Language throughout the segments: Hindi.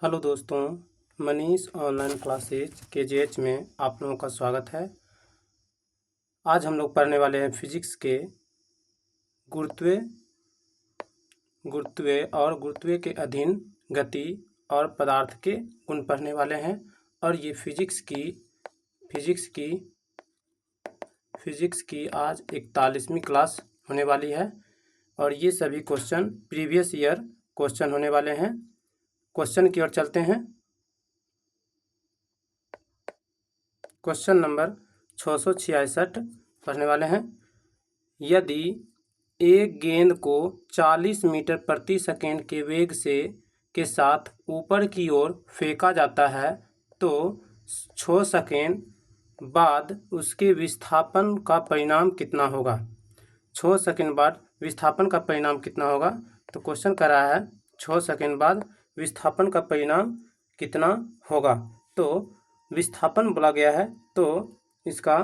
हेलो दोस्तों, मनीष ऑनलाइन क्लासेज KGH में आप लोगों का स्वागत है। आज हम लोग पढ़ने वाले हैं फिजिक्स के गुरुत्व के अधीन गति और पदार्थ के गुण पढ़ने वाले हैं। और ये फिजिक्स की आज 41वीं क्लास होने वाली है और ये सभी क्वेश्चन प्रीवियस ईयर क्वेश्चन होने वाले हैं। क्वेश्चन की ओर चलते हैं। क्वेश्चन नंबर 666 पढ़ने वाले हैं। यदि एक गेंद को 40 मीटर प्रति सेकेंड के वेग के साथ ऊपर की ओर फेंका जाता है तो 6 सेकेंड बाद उसके विस्थापन का परिणाम कितना होगा। 6 सेकेंड बाद विस्थापन का परिणाम कितना होगा। तो क्वेश्चन कर रहा है 6 सेकेंड बाद विस्थापन का परिणाम कितना होगा। तो विस्थापन बोला गया है तो इसका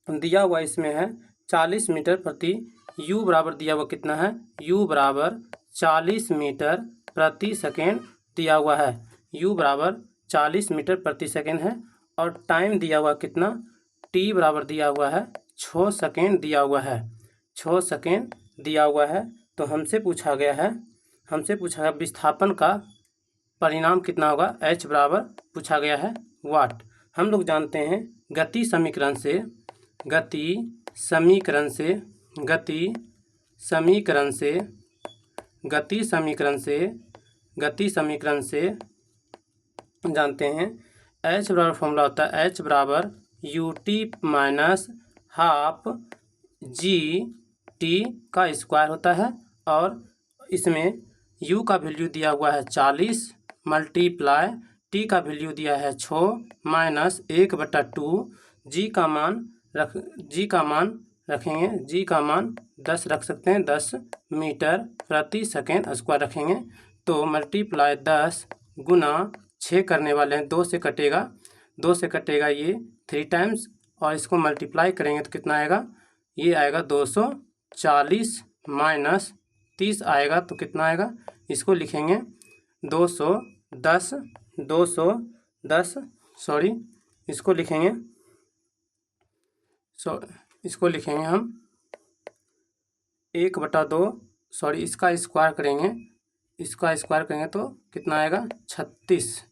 दिया हुआ इसमें है 40 मीटर प्रति u बराबर दिया हुआ कितना है, u बराबर 40 मीटर प्रति सेकेंड दिया हुआ है। u बराबर 40 मीटर प्रति सेकेंड है और टाइम दिया हुआ कितना, t बराबर दिया हुआ है 6 सेकेंड दिया हुआ है। 6 सेकेंड दिया हुआ है तो हमसे पूछा गया विस्थापन का परिणाम कितना होगा। h बराबर पूछा गया है वाट। हम लोग जानते हैं गति समीकरण से जानते हैं h बराबर फॉर्मूला होता है h बराबर ut minus half G T का स्क्वायर होता है। और इसमें u का वैल्यू दिया हुआ है 40 मल्टीप्लाई t का वैल्यू दिया है 6 माइनस 1/2। g का मान रखेंगे, g का मान 10 रख सकते हैं, 10 मीटर प्रति सेकेंड स्क्वायर रखेंगे। तो मल्टीप्लाई 10 गुना 6 करने वाले हैं, 2 से कटेगा ये 3 टाइम्स और इसको मल्टीप्लाई करेंगे तो कितना आएगा, ये आएगा 240 माइनस 30 आएगा तो कितना आएगा, इसको लिखेंगे 210 इसको लिखेंगे हम 1/2 इसका स्क्वायर करेंगे तो कितना आएगा 36।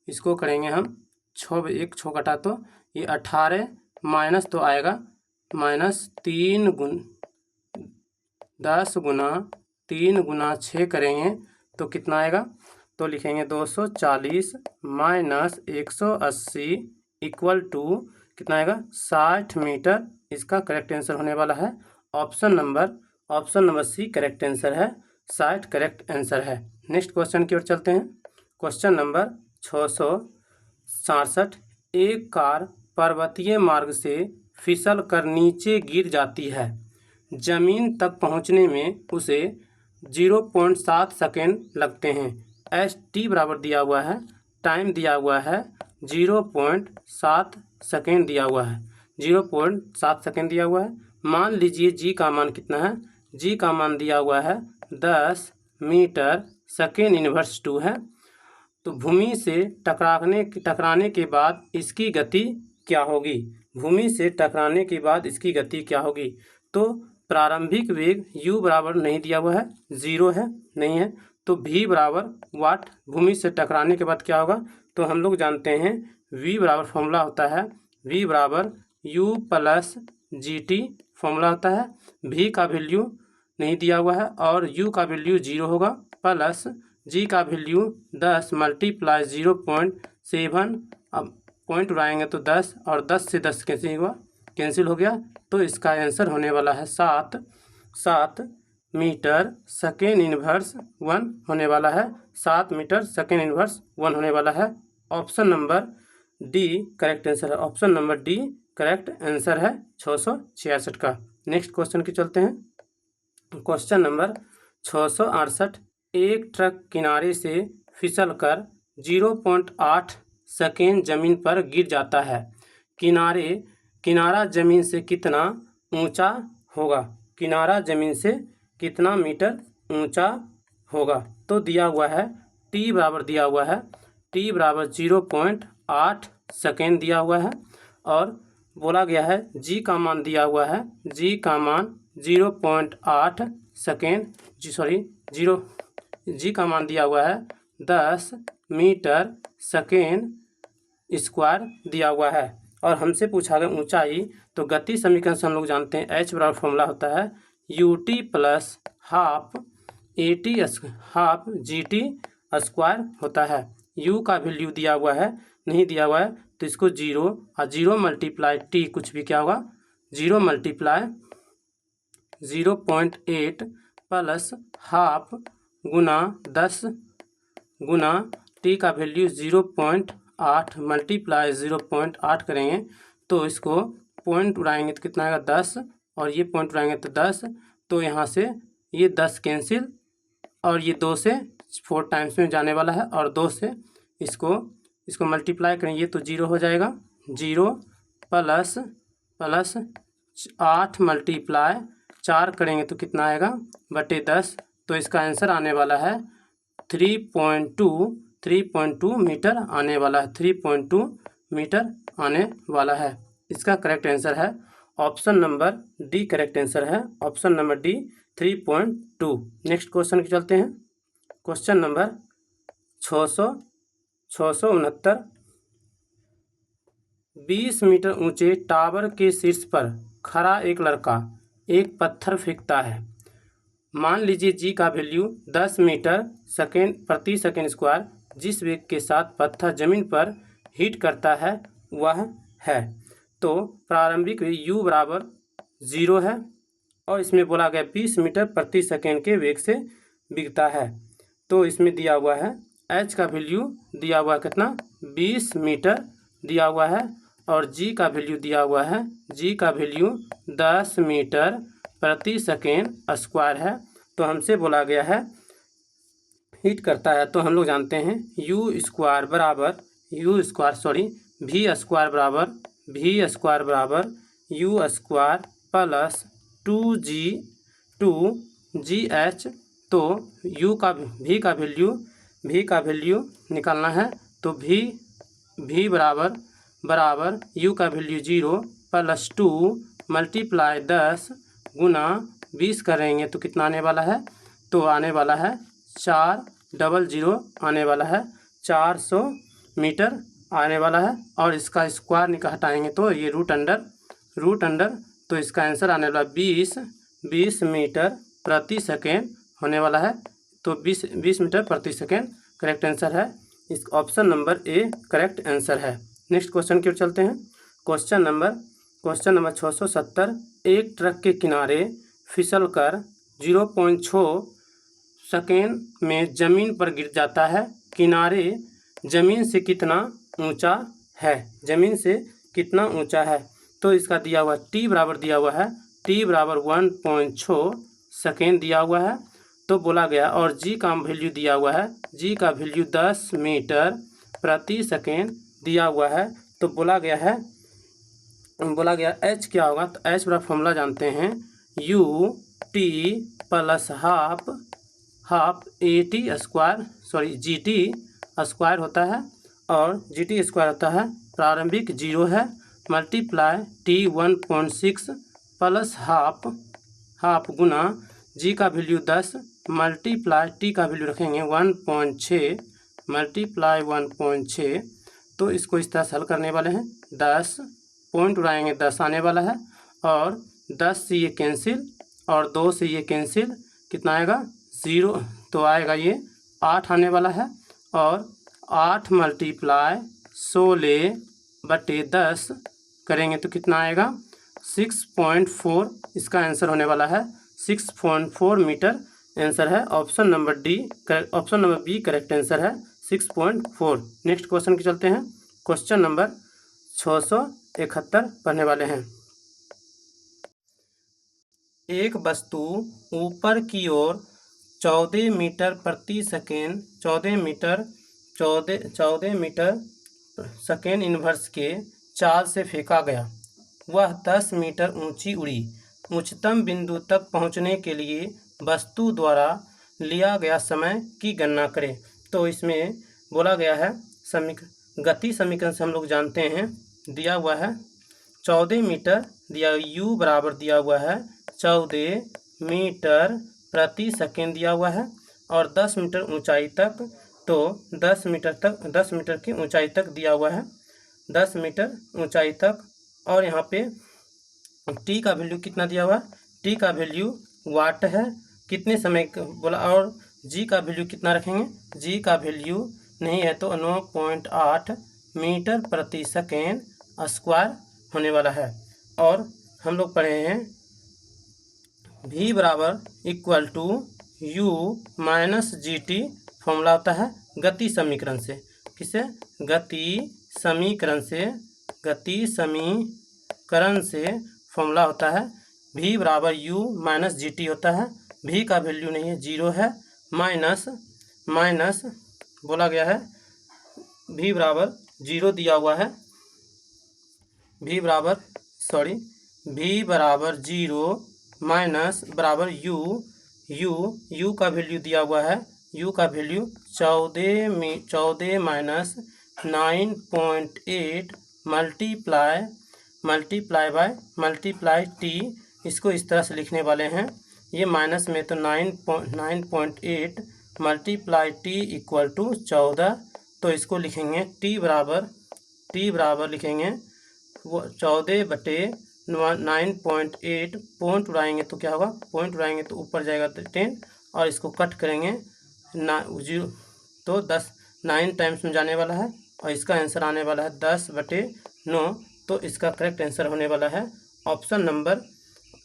इसको करेंगे हम 6 कटा तो ये 18 माइनस तो आएगा माइनस 10 गुना 3 गुना 6 करेंगे तो कितना आएगा, तो लिखेंगे 240 माइनस 180 इक्वल टू कितना आएगा 60 मीटर। इसका करेक्ट आंसर होने वाला है option number C correct answer है, 60 करेक्ट आंसर है। नेक्स्ट क्वेश्चन की ओर चलते हैं। Question number 667। एक कार पर्वतीय मार्ग से फिसल कर नीचे गिर जाती है। जमीन तक पहुंचने में उसे 0.7 सेकेंड लगते हैं। एस टी बराबर दिया हुआ है, टाइम दिया हुआ है 0.7 सेकेंड दिया हुआ है, 0.7 सेकेंड दिया हुआ है। मान लीजिए जी का मान कितना है, जी का मान दिया हुआ है 10 मीटर सेकेंड इनवर्स 2 है। तो भूमि से टकराने के बाद इसकी गति क्या होगी। भूमि से टकराने के बाद इसकी गति क्या होगी। तो प्रारंभिक वेग u बराबर नहीं दिया हुआ है, 0 है, नहीं है। तो v बराबर वाट, भूमि से टकराने के बाद क्या होगा। तो हम लोग जानते हैं v बराबर फॉर्मूला होता है v बराबर u प्लस जी टी फॉर्मूला होता है। v का वैल्यू नहीं दिया हुआ है और u का वैल्यू 0 होगा प्लस g का वैल्यू 10 मल्टीप्लाई 0.7। अब पॉइंट उड़ाएंगे तो 10 और 10 से 10 कैंसिल हो गया। तो इसका आंसर होने वाला है 7 मीटर सेकेंड इनवर्स 1 होने वाला है, 7 मीटर सेकेंड इनवर्स 1 होने वाला है। Option number D correct answer है, option number D correct answer है 666 का। नेक्स्ट क्वेश्चन की चलते हैं। Question number 668। एक ट्रक किनारे से फिसलकर 0.8 सेकेंड जमीन पर गिर जाता है। किनारा जमीन से कितना ऊंचा होगा, किनारा जमीन से कितना मीटर ऊंचा होगा। तो दिया हुआ है टी बराबर दिया हुआ है, टी बराबर 0.8 सेकेंड दिया हुआ है। और बोला गया है जी का मान दिया हुआ है, जी का मान 0.8 सेकेंड जी का मान दिया हुआ है 10 मीटर सेकेंड स्क्वायर दिया हुआ है। और हमसे पूछा गया ऊंचाई, तो गति समीकरण से हम लोग जानते हैं एच बराबर फॉर्मूला होता है UT plus half G T square होता है। यू का वैल्यू दिया हुआ है, नहीं दिया हुआ है तो इसको 0 और 0 मल्टीप्लाई टी कुछ भी क्या होगा 0 मल्टीप्लाई 0.8 प्लस हाफ गुना 10 गुना टी का वैल्यू 0.8 मल्टीप्लाई 0.8 करेंगे तो इसको पॉइंट उड़ाएंगे तो कितना आएगा 10 और ये पॉइंट उड़ाएंगे तो 10, तो यहाँ से ये 10 कैंसिल और ये 2 से 4 टाइम्स में जाने वाला है और 2 से इसको मल्टीप्लाई करेंगे तो 0 हो जाएगा। 0 प्लस 8 मल्टीप्लाई 4 करेंगे तो कितना आएगा बटे 10, तो इसका आंसर आने वाला है 3.2 मीटर आने वाला है, 3.2 मीटर आने वाला है। इसका करेक्ट आंसर है option number D, correct answer है option number D 3.2। Next question की चलते हैं। Question number 669। 20 मीटर ऊंचे टावर के शीर्ष पर खड़ा एक लड़का एक पत्थर फेंकता है। मान लीजिए जी का वैल्यू 10 मीटर प्रति सेकेंड स्क्वायर जिस वेग के साथ पत्थर जमीन पर हिट करता है वह है। तो प्रारंभिक u बराबर 0 है और इसमें बोला गया 20 मीटर प्रति सेकेंड के वेग से बिकता है। तो इसमें दिया हुआ है h का वैल्यू दिया हुआ है कितना 20 मीटर दिया हुआ है और g का वैल्यू दिया हुआ है, g का वैल्यू 10 मीटर प्रति सेकेंड स्क्वायर है। तो हमसे बोला गया है हिट करता है, तो हम लोग जानते हैं वी स्क्वायर बराबर यू स्क्वायर प्लस 2GH। तो वी का वैल्यू निकालना है तो v बराबर u का वैल्यू 0 प्लस 2 मल्टीप्लाई 10 गुना 20 करेंगे तो कितना आने वाला है, तो आने वाला है 400 आने वाला है, 400 मीटर आने वाला है। और इसका स्क्वायर हटाएंगे तो ये रूट अंडर तो इसका आंसर आने वाला 20 मीटर प्रति सेकेंड होने वाला है। तो 20 मीटर प्रति सेकेंड करेक्ट आंसर है, इस option number A correct answer है। नेक्स्ट क्वेश्चन की ओर चलते हैं। Question number 670। एक ट्रक के किनारे फिसलकर 0.6 सेकेंड में जमीन पर गिर जाता है। किनारे जमीन से कितना ऊंचा है, जमीन से कितना ऊंचा है। तो इसका दिया हुआ टी बराबर दिया हुआ है, टी बराबर 1.6 सेकेंड दिया हुआ है। तो बोला गया और जी का वैल्यू दिया हुआ है, जी का वैल्यू 10 मीटर प्रति सेकेंड दिया हुआ है। तो बोला गया एच क्या होगा, तो एच बराबर फॉर्मूला जानते हैं U T plus half G T square होता है और जी टी स्क्वायर होता है प्रारंभिक 0 है मल्टीप्लाई टी 1.6 प्लस हाफ गुना जी का वैल्यू 10 मल्टीप्लाई टी का वैल्यू रखेंगे 1.6 मल्टीप्लाई 1.6। तो इसको इस तरह से हल करने वाले हैं, 10 पॉइंट उड़ाएंगे 10 आने वाला है और 10 से ये कैंसिल और 2 से ये कैंसिल, कितना आएगा 0, तो आएगा ये 8 आने वाला है और 8 मल्टीप्लाई 16/10 करेंगे तो कितना आएगा 6.4, इसका आंसर होने वाला है 6.4 मीटर आंसर है। Option number B correct answer है 6.4। नेक्स्ट क्वेश्चन की चलते हैं। क्वेश्चन नंबर 671 पढ़ने वाले हैं। एक वस्तु ऊपर की ओर 14 मीटर प्रति सेकेंड 14 मीटर सेकेंड इन्वर्स के चाल से फेंका गया। वह 10 मीटर ऊंची उड़ी। उच्चतम बिंदु तक पहुंचने के लिए वस्तु द्वारा लिया गया समय की गणना करें। तो इसमें बोला गया है गति समीकरण से हम लोग जानते हैं, दिया हुआ है 14 मीटर दिया, u बराबर दिया हुआ है 14 मीटर प्रति सेकेंड दिया हुआ है, और 10 मीटर ऊंचाई तक, तो 10 मीटर की ऊंचाई तक दिया हुआ है, 10 मीटर ऊंचाई तक। और यहाँ पे t का वैल्यू कितना दिया हुआ है, t का वैल्यू वाट है, कितने समय बोला, और g का वैल्यू कितना रखेंगे, g का वैल्यू नहीं है तो 9.8 मीटर प्रति सेकेंड स्क्वायर होने वाला है। और हम लोग पढ़े हैं v बराबर equal to u minus G T, formula होता है गति समीकरण से, किसे, गति समीकरण से फॉर्मूला होता है v बराबर u माइनस जी टी होता है। v का वैल्यू नहीं है, 0 है, माइनस बोला गया है v बराबर 0 दिया हुआ है, v बराबर 0 माइनस बराबर u का वैल्यू दिया हुआ है, u का वैल्यू 14 माइनस 9.8 मल्टीप्लाई t, इसको इस तरह से लिखने वाले हैं, ये माइनस में तो 9.8 मल्टीप्लाई t इक्वल टू 14, तो इसको लिखेंगे t बराबर लिखेंगे वो 14/9.8, पॉइंट उड़ाएंगे तो क्या होगा, पॉइंट उड़ाएंगे तो ऊपर जाएगा 10, और इसको कट करेंगे 0 तो 10 9 टाइम्स में जाने वाला है, और इसका आंसर आने वाला है 10/9, तो इसका करेक्ट आंसर होने वाला है ऑप्शन नंबर,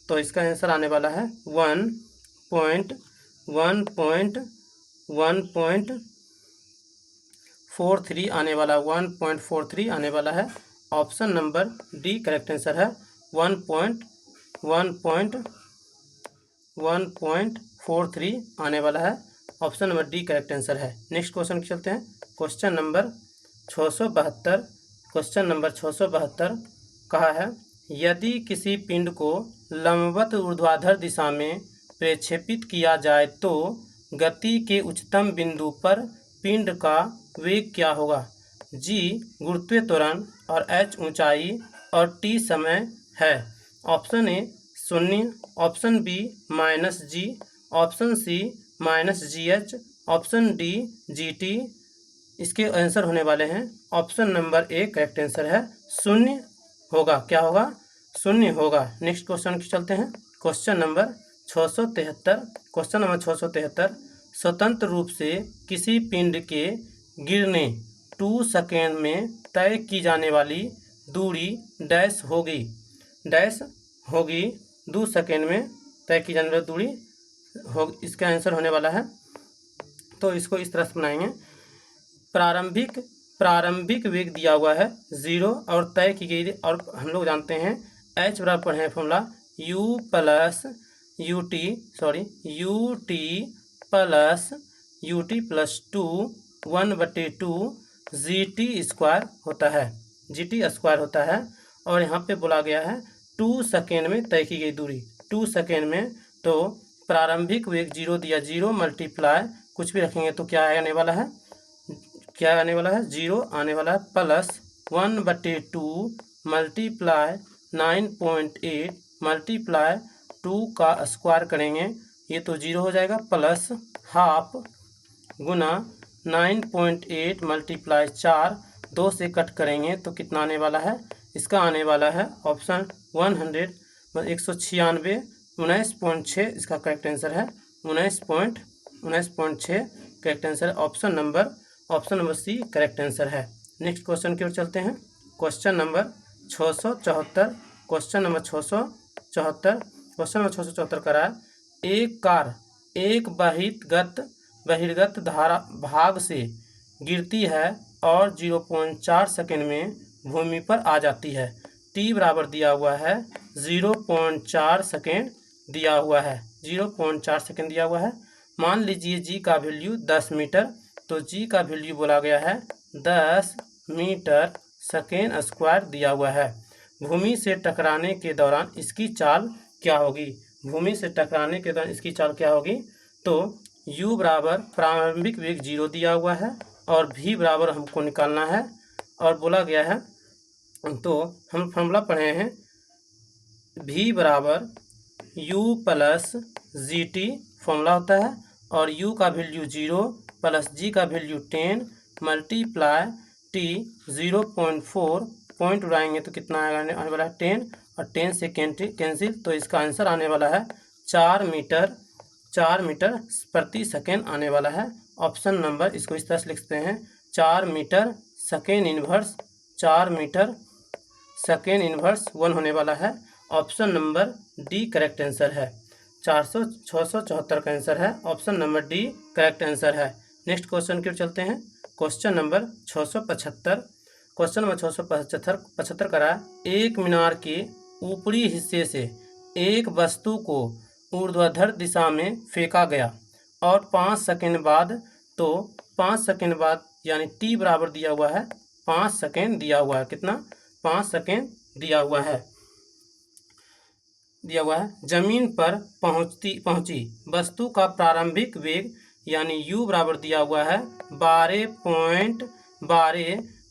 तो इसका आंसर आने वाला है 1.43 आने वाला, 1.43 आने वाला है, option number D correct answer है। 1.43 आने वाला है, option number D correct answer है। नेक्स्ट क्वेश्चन चलते हैं, क्वेश्चन नंबर 672 कहा है, यदि किसी पिंड को लंबवत ऊर्ध्वाधर दिशा में प्रक्षेपित किया जाए तो गति के उच्चतम बिंदु पर पिंड का वेग क्या होगा। g गुरुत्वीय त्वरण और h ऊंचाई और t समय है। Option A 0, option B -g, option C -gh, option D gt। इसके आंसर होने वाले हैं, option number A correct answer है, 0 होगा, क्या होगा, 0 होगा। नेक्स्ट क्वेश्चन की चलते हैं, क्वेश्चन नंबर 673 स्वतंत्र रूप से किसी पिंड के गिरने 2 सेकेंड में तय की जाने वाली दूरी डैश होगी 2 सेकेंड में तय की जाने वाली दूरी हो, इसका आंसर होने वाला है, तो इसको इस तरह से बनाएंगे, प्रारंभिक वेग दिया हुआ है 0 और तय की गई, और हम लोग जानते हैं h बराबर पढ़े हैं formula u plus 2 1/2 gt square होता है, और यहाँ पे बोला गया है 2 सेकेंड में तय की गई दूरी, 2 सेकेंड में, तो प्रारंभिक वेग 0 दिया, 0 मल्टीप्लाई कुछ भी रखेंगे तो क्या आने वाला है, 0 आने वाला है, प्लस 1/2 मल्टीप्लाई 9.8 मल्टीप्लाई 2 का स्क्वायर करेंगे, ये तो 0 हो जाएगा, प्लस हाफ गुना 9.8 मल्टीप्लाई 4, 2 से कट करेंगे तो कितना आने वाला है, इसका आने वाला है ऑप्शन 196, 19.6 इसका करेक्ट आंसर है, 19.6 correct answer, option number C correct answer है। नेक्स्ट क्वेश्चन की ओर चलते हैं, क्वेश्चन नंबर 674 करा है, एक कार एक बहिर्गत धारा भाग से गिरती है और 0.4 सेकेंड में भूमि पर आ जाती है, t बराबर दिया हुआ है 0.4 सेकेंड दिया हुआ है, 0.4 सेकेंड दिया हुआ है। मान लीजिए g का वैल्यू 10 मीटर, तो g का वैल्यू बोला गया है 10 मीटर सेकेंड स्क्वायर दिया हुआ है। भूमि से टकराने के दौरान इसकी चाल क्या होगी, तो u बराबर प्रारंभिक वेग 0 दिया हुआ है और v बराबर हमको निकालना है और बोला गया है, तो हम फॉर्मूला पढ़े हैं v बराबर u प्लस जी टी फॉर्मूला होता है, और u का वैल्यू 0 प्लस g का वैल्यू 10 मल्टीप्लाई t 0.4 पॉइंट उड़ाएंगे तो कितना आने वाला है 10, और 10 से कैंसिल, तो इसका आंसर आने वाला है 4 मीटर प्रति सेकेंड आने वाला है। ऑप्शन नंबर, इसको इस तरह से लिखते हैं 4 metre second inverse 4 metre second inverse 1 होने वाला है। Option number D correct answer है। 674 का आंसर है, option number D correct answer है। नेक्स्ट क्वेश्चन की ओर चलते हैं। Question number 675। क्वेश्चन नंबर 675 करा, एक मीनार के ऊपरी हिस्से से एक वस्तु को ऊर्ध्वाधर दिशा में फेंका गया और 5 सेकंड बाद, तो 5 सेकंड बाद यानी टी बराबर दिया हुआ है 5 सेकंड दिया हुआ है, कितना 5 सेकंड दिया हुआ है जमीन पर पहुंची वस्तु का प्रारंभिक वेग यानी u बराबर दिया हुआ है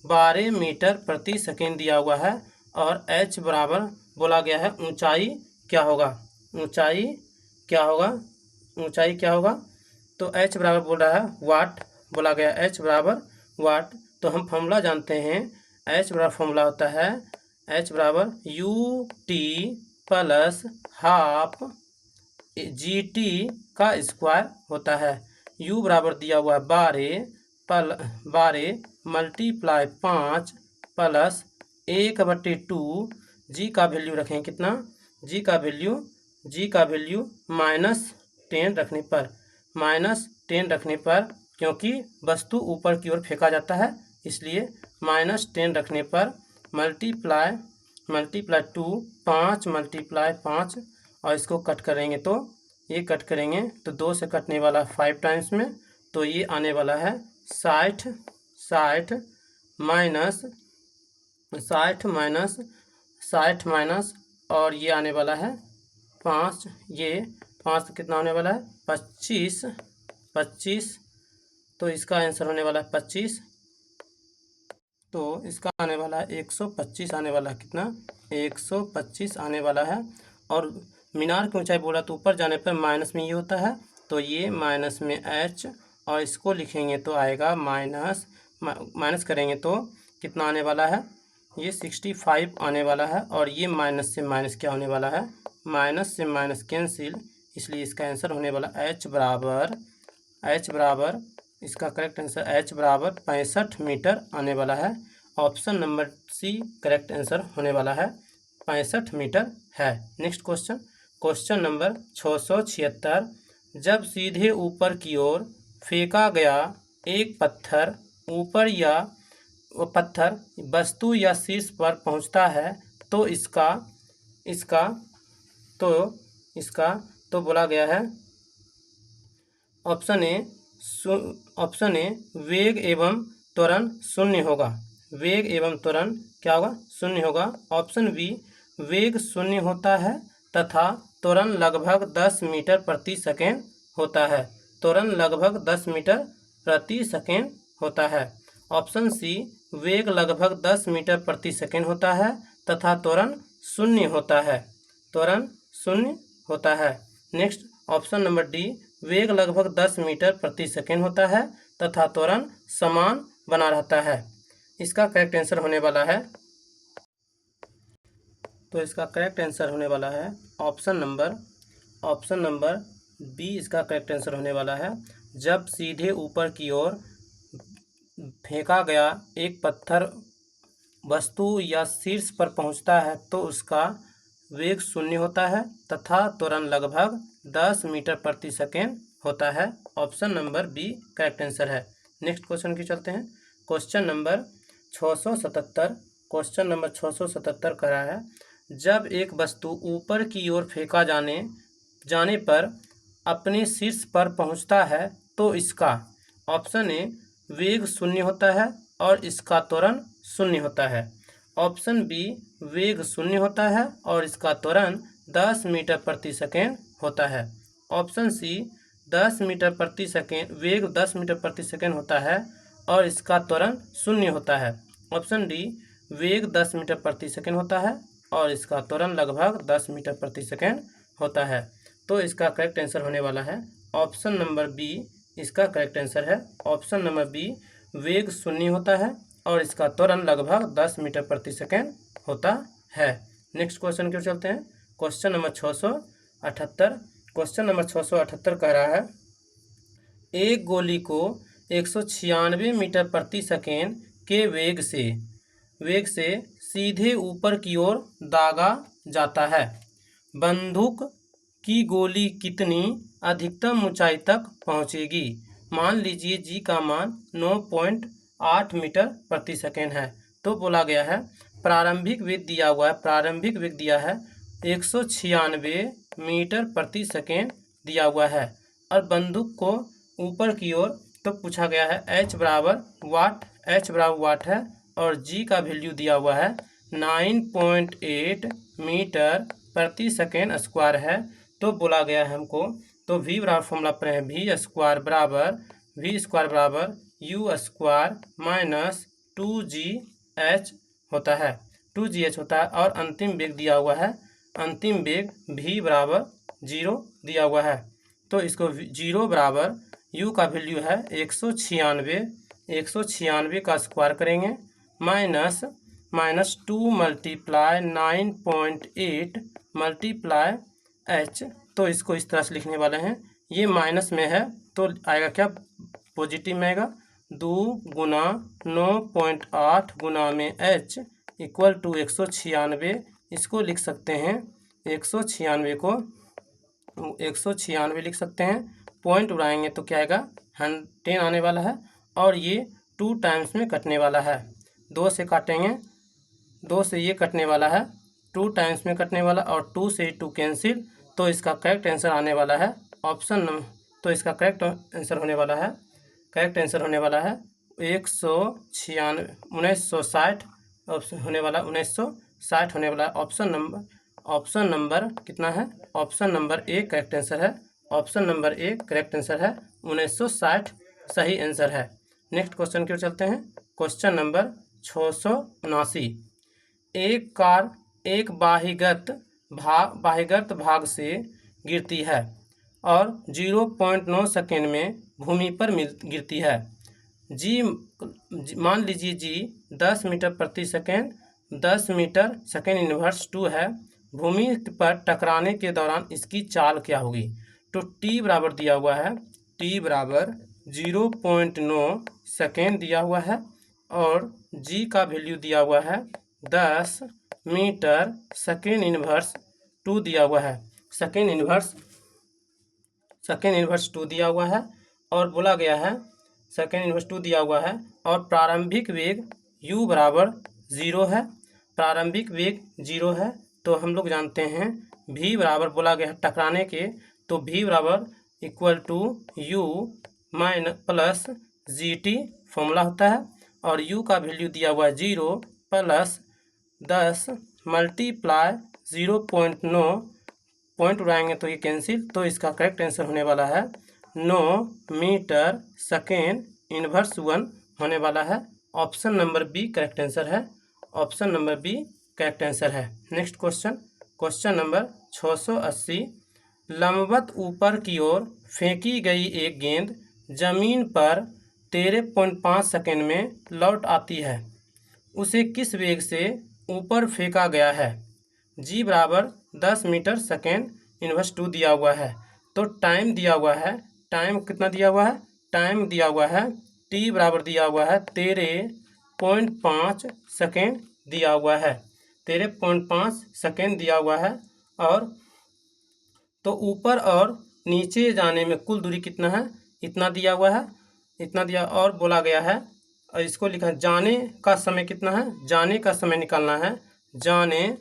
12 मीटर प्रति सेकेंड दिया हुआ है, और h बराबर बोला गया है ऊंचाई क्या होगा, तो h बराबर बोल रहा है वाट, बोला गया h बराबर वाट। तो हम फॉर्मूला जानते हैं, h बराबर फॉर्मूला होता है h बराबर u T plus half G T का स्क्वायर होता है। u बराबर दिया हुआ है 12 मल्टीप्लाई 5 प्लस 1/2, जी का वैल्यू रखें कितना, जी का वैल्यू -10 रखने पर, क्योंकि वस्तु ऊपर की ओर फेंका जाता है इसलिए -10 रखने पर मल्टीप्लाई 2 5 मल्टीप्लाई 5, और इसको कट करेंगे तो ये कट करेंगे तो 2 से कटने वाला 5 टाइम्स में, तो ये आने वाला है 60 माइनस और ये आने वाला है 5, ये 5 कितना होने वाला है 25, तो इसका आंसर होने वाला है 25, तो इसका आने वाला है 125 आने वाला है, कितना 125 आने वाला है। और मीनार की ऊंचाई बोला तो ऊपर जाने पर माइनस में ये होता है, तो ये माइनस में h, और इसको लिखेंगे तो आएगा माइनस करेंगे तो कितना आने वाला है, ये 65 आने वाला है, और ये माइनस से माइनस क्या होने वाला है, माइनस से माइनस कैंसिल, इसलिए इसका आंसर होने वाला h बराबर इसका करेक्ट आंसर h बराबर 65 मीटर आने वाला है। Option number C correct answer होने वाला है, 65 मीटर है। Next question number 676। जब सीधे ऊपर की ओर फेंका गया एक पत्थर वस्तु या शीर्ष पर पहुंचता है तो इसका बोला गया है ऑप्शन ए वेग एवं त्वरण शून्य होगा, वेग एवं त्वरण क्या होगा, शून्य होगा। ऑप्शन बी वेग शून्य होता है तथा त्वरण लगभग 10 मीटर प्रति सेकेंड होता है, त्वरण लगभग 10 मीटर प्रति सेकेंड होता है। ऑप्शन सी वेग लगभग 10 मीटर प्रति सेकेंड होता है तथा त्वरण शून्य होता है। नेक्स्ट ऑप्शन नंबर डी वेग लगभग 10 मीटर प्रति सेकेंड होता है तथा त्वरण समान बना रहता है। इसका करेक्ट आंसर होने वाला है, तो इसका करेक्ट आंसर होने वाला है ऑप्शन नंबर बी, इसका करेक्ट आंसर होने वाला है। जब सीधे ऊपर की ओर फेंका गया एक पत्थर वस्तु या शीर्ष पर पहुंचता है तो उसका वेग शून्य होता है तथा त्वरण लगभग 10 मीटर प्रति सेकेंड होता है। Option number B correct answer है। नेक्स्ट क्वेश्चन की चलते हैं। क्वेश्चन नंबर 677 कह रहा है, जब एक वस्तु ऊपर की ओर फेंका जाने पर अपने शीर्ष पर पहुंचता है तो इसका ऑप्शन ए वेग शून्य होता है और इसका त्वरण शून्य होता है। ऑप्शन बी वेग शून्य होता है और इसका त्वरण 10 मीटर प्रति सेकेंड होता है। ऑप्शन सी 10 मीटर प्रति सेकेंड वेग 10 मीटर प्रति सेकेंड होता है और इसका त्वरण 0 होता है। ऑप्शन डी, वेग 10 मीटर प्रति सेकेंड होता है और इसका त्वरण लगभग 10 मीटर प्रति सेकेंड होता है। तो इसका करेक्ट आंसर होने वाला है ऑप्शन नंबर बी। इसका करेक्ट आंसर है ऑप्शन नंबर बी, वेग 0 होता है और इसका त्वरण लगभग 10 मीटर प्रति सेकेंड होता है। नेक्स्ट क्वेश्चन की ओर चलते हैं। Question number 678। क्वेश्चन नंबर 678 कह रहा है, एक गोली को 196 मीटर प्रति सेकेंड के वेग से सीधे ऊपर की ओर दागा जाता है। बंदूक की गोली कितनी अधिकतम ऊंचाई तक पहुंचेगी? मान लीजिए जी का मान 9.8 मीटर प्रति सेकेंड है। तो बोला गया है प्रारंभिक वेग दिया हुआ है, प्रारंभिक वेग दिया है 196 मीटर प्रति सेकेंड दिया हुआ है और बंदूक को ऊपर की ओर तो पूछा गया है h बराबर वाट है और g का वैल्यू दिया हुआ है 9.8 मीटर प्रति सेकेंड स्क्वायर है। तो बोला गया है हमको, तो v बराबर फॉर्मूला पर है v स्क्वायर बराबर u स्क्वायर माइनस 2gh होता है, 2gh होता है और अंतिम वेग दिया हुआ है, अंतिम वेग v बराबर 0 दिया हुआ है। तो इसको 0 बराबर u का वैल्यू है 196 का स्क्वायर करेंगे माइनस 2 मल्टीप्लाई 9.8 मल्टीप्लाई h। तो इसको इस तरह से लिखने वाले हैं, ये माइनस में है तो आएगा क्या, पॉजिटिव में आएगा। 2 गुना 9.8 गुना में h इक्वल टू 196। इसको लिख सकते हैं 196 को 196 लिख सकते हैं, पॉइंट उड़ाएंगे तो क्या आएगा 10 आने वाला है और ये 2 टाइम्स में कटने वाला है। 2 से काटेंगे, 2 से ये कटने वाला है, 2 टाइम्स में कटने वाला और 2 से 2 कैंसिल। तो इसका करेक्ट आंसर आने वाला है ऑप्शन नंबर, तो इसका करेक्ट आंसर होने वाला है 1960 होने वाला 1960 होने वाला। ऑप्शन नंबर कितना है, option number A correct answer है, option number A correct answer है, 1960 सही आंसर है। नेक्स्ट क्वेश्चन की ओर चलते हैं। Question number 679। एक कार एक बाह्यगत भाग से गिरती है और 0.9 सेकेंड में भूमि पर गिरती है। मान लीजिए जी 10 मीटर प्रति सेकेंड, 10 मीटर सेकेंड इनवर्स 2 है। भूमि पर टकराने के दौरान इसकी चाल क्या होगी? तो t बराबर दिया हुआ है, t बराबर 0.9 सेकेंड दिया हुआ है और g का वैल्यू दिया हुआ है 10 मीटर सेकेंड इनवर्स 2 दिया हुआ है, सेकेंड इनवर्स 2 दिया हुआ है और बोला गया है सेकेंड इनवर्स 2 दिया हुआ है और प्रारंभिक वेग u बराबर 0 है, प्रारंभिक वेग 0 है। तो हम लोग जानते हैं v बराबर बोला गया है टकराने के, तो v बराबर equal to u minus plus gt formula होता है और u का वैल्यू दिया हुआ है 0 प्लस 10 मल्टीप्लाई 0.9, पॉइंट उड़ाएंगे तो ये कैंसिल। तो इसका करेक्ट आंसर होने वाला है 9 मीटर सेकेंड इनवर्स 1 होने वाला है। Option number B correct answer है, option number B correct answer है। Next question number 680। लंबवत ऊपर की ओर फेंकी गई एक गेंद जमीन पर 13.5 सेकेंड में लौट आती है, उसे किस वेग से ऊपर फेंका गया है? जी बराबर 10 मीटर सेकेंड इनवर्स 2 दिया हुआ है। तो टाइम दिया हुआ है, टाइम कितना दिया हुआ है, टाइम दिया हुआ है टी बराबर दिया हुआ है 13.5 सेकेंड दिया हुआ है, 13.5 सेकेंड दिया हुआ है। और तो ऊपर और नीचे जाने में कुल दूरी कितना है, इतना दिया हुआ है, इतना दिया। और बोला गया है और इसको लिखा जाने का समय कितना है, जाने का समय निकालना है, जाने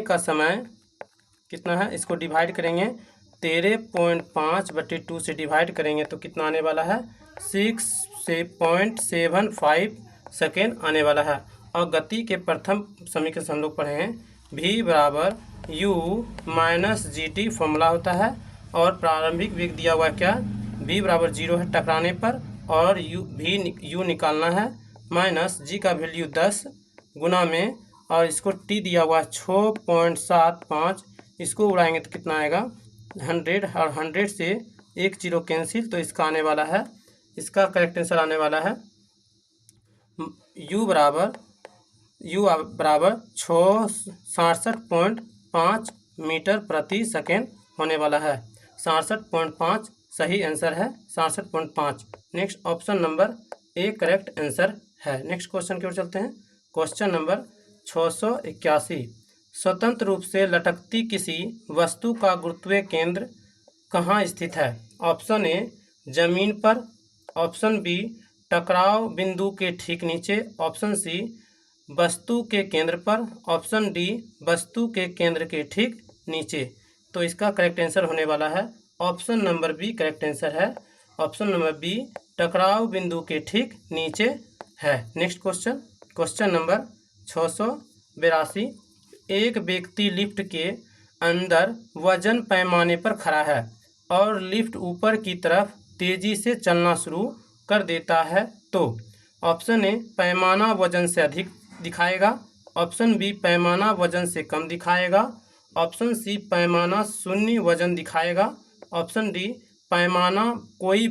का समय कितना है, इसको डिवाइड करेंगे 13.5/2 से डिवाइड करेंगे तो कितना आने वाला है 6.75 सेकेंड आने वाला है। और गति के प्रथम समीकरण से हम लोग पढ़े हैं v बराबर u minus G T formula होता है। और प्रारंभिक वेग दिया हुआ है क्या, v बराबर 0 है टकराने पर, और u निकालना है, माइनस g का वैल्यू 10 गुना में, और इसको t दिया हुआ है 6.75, इसको उड़ाएंगे तो कितना आएगा 100, और 100 से 1 0 कैंसिल, तो इसका आने वाला है, इसका करेक्ट आंसर आने वाला है u बराबर 67.5 मीटर प्रति सेकेंड होने वाला है। 67.5 सही आंसर है, 67.5। Next option number A correct answer है। नेक्स्ट क्वेश्चन की ओर चलते हैं। क्वेश्चन नंबर 681, स्वतंत्र रूप से लटकती किसी वस्तु का गुरुत्वीय केंद्र कहाँ स्थित है? ऑप्शन ए जमीन पर, ऑप्शन बी टकराव बिंदु के ठीक नीचे, ऑप्शन सी वस्तु के केंद्र पर, ऑप्शन डी वस्तु के केंद्र के ठीक नीचे। तो इसका करेक्ट आंसर होने वाला है option number B correct answer है। ऑप्शन नंबर बी टकराव बिंदु के ठीक नीचे है। नेक्स्ट क्वेश्चन, क्वेश्चन नंबर 682, एक व्यक्ति लिफ्ट के अंदर वजन पैमाने पर खड़ा है और लिफ्ट ऊपर की तरफ तेजी से चलना शुरू कर देता है, तो ऑप्शन ए पैमाना वजन से अधिक दिखाएगा, ऑप्शन बी पैमाना वजन से कम दिखाएगा, ऑप्शन सी पैमाना शून्य वजन दिखाएगा, ऑप्शन डी पैमाना कोई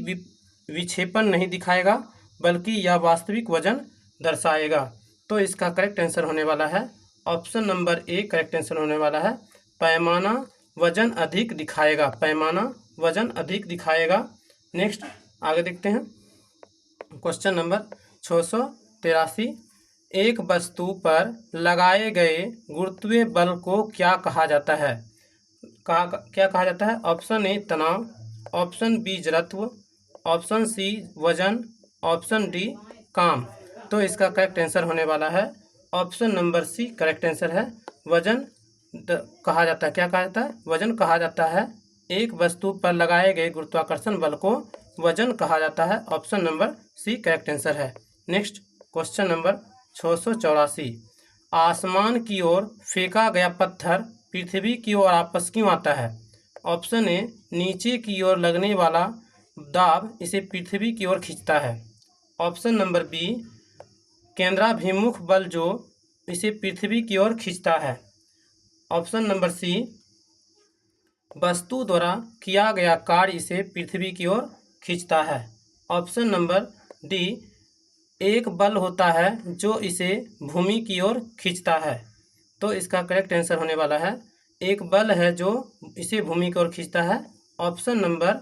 विक्षेपण नहीं दिखाएगा बल्कि यह वास्तविक वजन दर्शाएगा। तो इसका करेक्ट आंसर होने वाला है option number A correct answer होने वाला है, पैमाना वजन अधिक दिखाएगा, पैमाना वजन अधिक दिखाएगा। नेक्स्ट आगे देखते हैं। क्वेश्चन नंबर 683, एक वस्तु पर लगाए गए गुरुत्वीय बल को क्या कहा जाता है? क्या कहा जाता है? ऑप्शन ए तनाव, ऑप्शन बी जड़त्व, ऑप्शन सी वजन, ऑप्शन डी काम। तो इसका करेक्ट आंसर होने वाला है option number C correct answer है, वजन कहा जाता है। क्या कहा जाता है? वजन कहा जाता है। एक वस्तु पर लगाए गए गुरुत्वाकर्षण बल को वजन कहा जाता है। Option number C correct answer है। नेक्स्ट क्वेश्चन नंबर 684, आसमान की ओर फेंका गया पत्थर पृथ्वी की ओर वापस क्यों आता है? ऑप्शन ए नीचे की ओर लगने वाला दाब इसे पृथ्वी की ओर खींचता है, ऑप्शन नंबर बी केंद्राभिमुख बल जो इसे पृथ्वी की ओर खींचता है, ऑप्शन नंबर सी वस्तु द्वारा किया गया कार्य इसे पृथ्वी की ओर खींचता है, ऑप्शन नंबर डी एक बल होता है जो इसे भूमि की ओर खींचता है। तो इसका करेक्ट आंसर होने वाला है एक बल है जो इसे भूमि की ओर खींचता है, option number